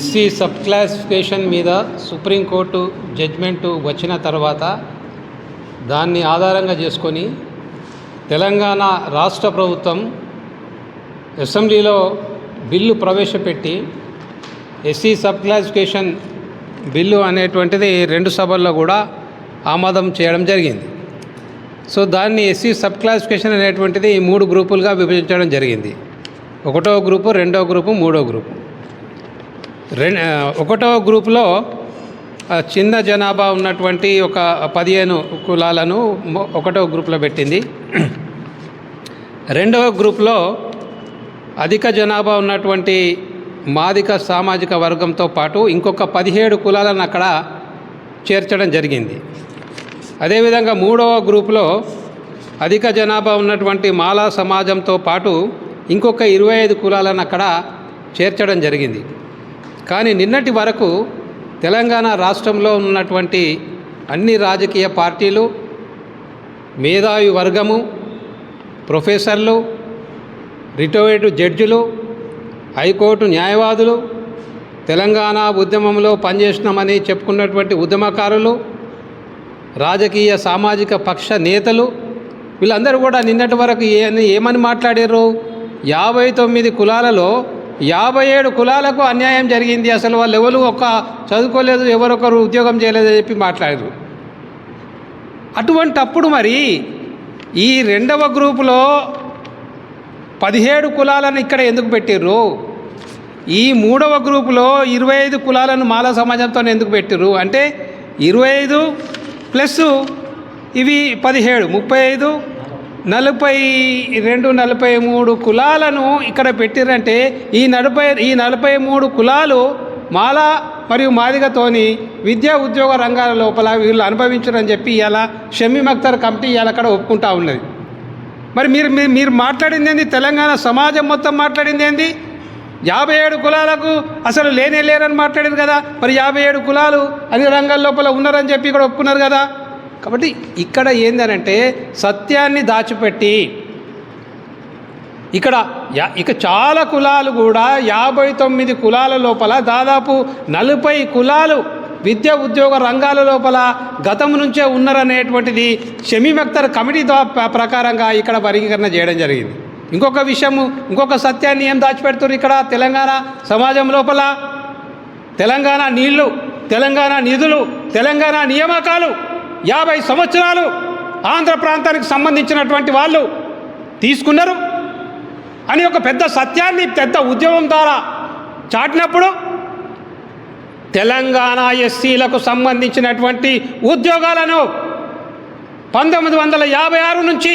SC sub classification మీద supreme court జడ్జ్మెంటు వచ్చిన తర్వాత దాన్ని ఆధారంగా చేసుకొని తెలంగాణ రాష్ట్ర ప్రభుత్వం అసెంబ్లీలో బిల్లు ప్రవేశపెట్టి ఎస్సీ సబ్ క్లాసిఫికేషన్ బిల్లు అనేటువంటిది 2 సభల్లో కూడా ఆమోదం చేయడం జరిగింది. సో దాన్ని ఎస్సీ సబ్ క్లాసిఫికేషన్ అనేటువంటిది 3 గ్రూపులుగా విభజించడం జరిగింది. 1వ గ్రూపు, 2వ గ్రూపు, 3వ గ్రూపు. 1వ గ్రూపులో చిన్న జనాభా ఉన్నటువంటి ఒక 15 కులాలను 1వ గ్రూపులో పెట్టింది. 2వ గ్రూపులో అధిక జనాభా ఉన్నటువంటి మాదిక సామాజిక వర్గంతో పాటు ఇంకొక 17 కులాలను అక్కడ చేర్చడం జరిగింది. అదేవిధంగా 3వ గ్రూపులో అధిక జనాభా ఉన్నటువంటి మాలా సమాజంతో పాటు ఇంకొక 25 కులాలను అక్కడ చేర్చడం జరిగింది. కానీ నిన్నటి వరకు తెలంగాణ రాష్ట్రంలో ఉన్నటువంటి అన్ని రాజకీయ పార్టీలు, మేధావి వర్గము, ప్రొఫెసర్లు, రిటైర్డ్ జడ్జిలు, హైకోర్టు న్యాయవాదులు, తెలంగాణ ఉద్యమంలో పనిచేసినామని చెప్పుకున్నటువంటి ఉద్యమకారులు, రాజకీయ సామాజిక పక్ష నేతలు, వీళ్ళందరూ కూడా నిన్నటి వరకు ఏమని మాట్లాడారు? 59 కులాలలో 57 కులాలకు అన్యాయం జరిగింది, అసలు వాళ్ళు ఎవరు చదువుకోలేదు, ఎవరొకరు ఉద్యోగం చేయలేదని చెప్పి మాట్లాడారు. అటువంటప్పుడు మరి ఈ 2వ గ్రూపులో 17 కులాలను ఇక్కడ ఎందుకు పెట్టిర్రు? ఈ 3వ గ్రూపులో 25 కులాలను మాల సమాజంతో ఎందుకు పెట్టిర్రు? అంటే 25 ప్లస్ ఇవి 17, 35, 42, 43 కులాలను ఇక్కడ పెట్టిరంటే ఈ 43 కులాలు మాల మరియు మాదిగతోని విద్యా ఉద్యోగ రంగాల లోపల వీళ్ళు అనుభవించరని చెప్పి ఇలా షమీమ్ అఖ్తర్ కమిటీ ఇలా అక్కడ ఒప్పుకుంటా ఉన్నది. మరి మీరు మాట్లాడింది ఏంది? తెలంగాణ సమాజం మొత్తం మాట్లాడింది ఏంది? 57 కులాలకు అసలు లేరని మాట్లాడింది కదా. మరి 57 కులాలు అన్ని రంగాల లోపల ఉన్నారని చెప్పి ఇక్కడ ఒప్పుకున్నారు కదా. కాబట్టి ఇక్కడ ఏందనంటే సత్యాన్ని దాచిపెట్టి ఇక చాలా కులాలు కూడా 59 కులాల లోపల దాదాపు 40 కులాలు విద్యా ఉద్యోగ రంగాల లోపల గతం నుంచే ఉన్నారనేటువంటిది షమీమ్ అఖ్తర్ కమిటీ ప్రకారంగా ఇక్కడ వర్గీకరణ చేయడం జరిగింది. ఇంకొక విషయము, ఇంకొక సత్యాన్ని ఏం దాచిపెడుతున్నారు ఇక్కడ తెలంగాణ సమాజం లోపల? తెలంగాణ నీళ్లు, తెలంగాణ నిధులు, తెలంగాణ నియామకాలు 50 సంవత్సరాలు ఆంధ్ర ప్రాంతానికి సంబంధించినటువంటి వాళ్ళు తీసుకున్నారు అని ఒక పెద్ద సత్యాన్ని పెద్ద ఉద్యమం ద్వారా చాటినప్పుడు తెలంగాణ ఎస్సీలకు సంబంధించినటువంటి ఉద్యోగాలను 1956 నుంచి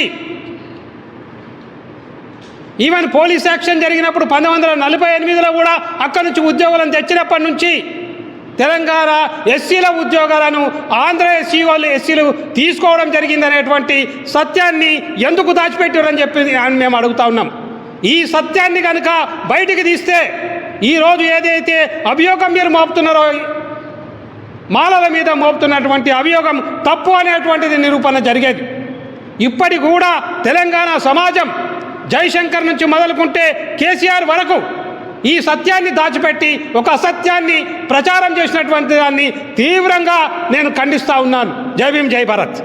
ఈవెన్ పోలీస్ యాక్షన్ జరిగినప్పుడు 1948లో కూడా అక్కడి నుంచి ఉద్యోగాలను తెచ్చినప్పటి నుంచి తెలంగాణ ఎస్సీల ఉద్యోగాలను ఆంధ్ర ఎస్సీలు తీసుకోవడం జరిగిందనేటువంటి సత్యాన్ని ఎందుకు దాచిపెట్టారని చెప్పి మేము అడుగుతా ఉన్నాం. ఈ సత్యాన్ని కనుక బయటికి తీస్తే ఈరోజు ఏదైతే అభియోగం మీరు మోపుతున్నారో, మాలల మీద మోపుతున్నటువంటి అభియోగం తప్పు అనేటువంటిది నిరూపణ జరిగేది. ఇప్పటికి కూడా తెలంగాణ సమాజం జయశంకర్ నుంచి మొదలుకుంటే కేసీఆర్ వరకు ఈ సత్యాన్ని దాచిపెట్టి ఒక అసత్యాన్ని ప్రచారం చేసినటువంటి దాన్ని తీవ్రంగా నేను ఖండిస్తూ ఉన్నాను. జై భీమ్, జై భారత్.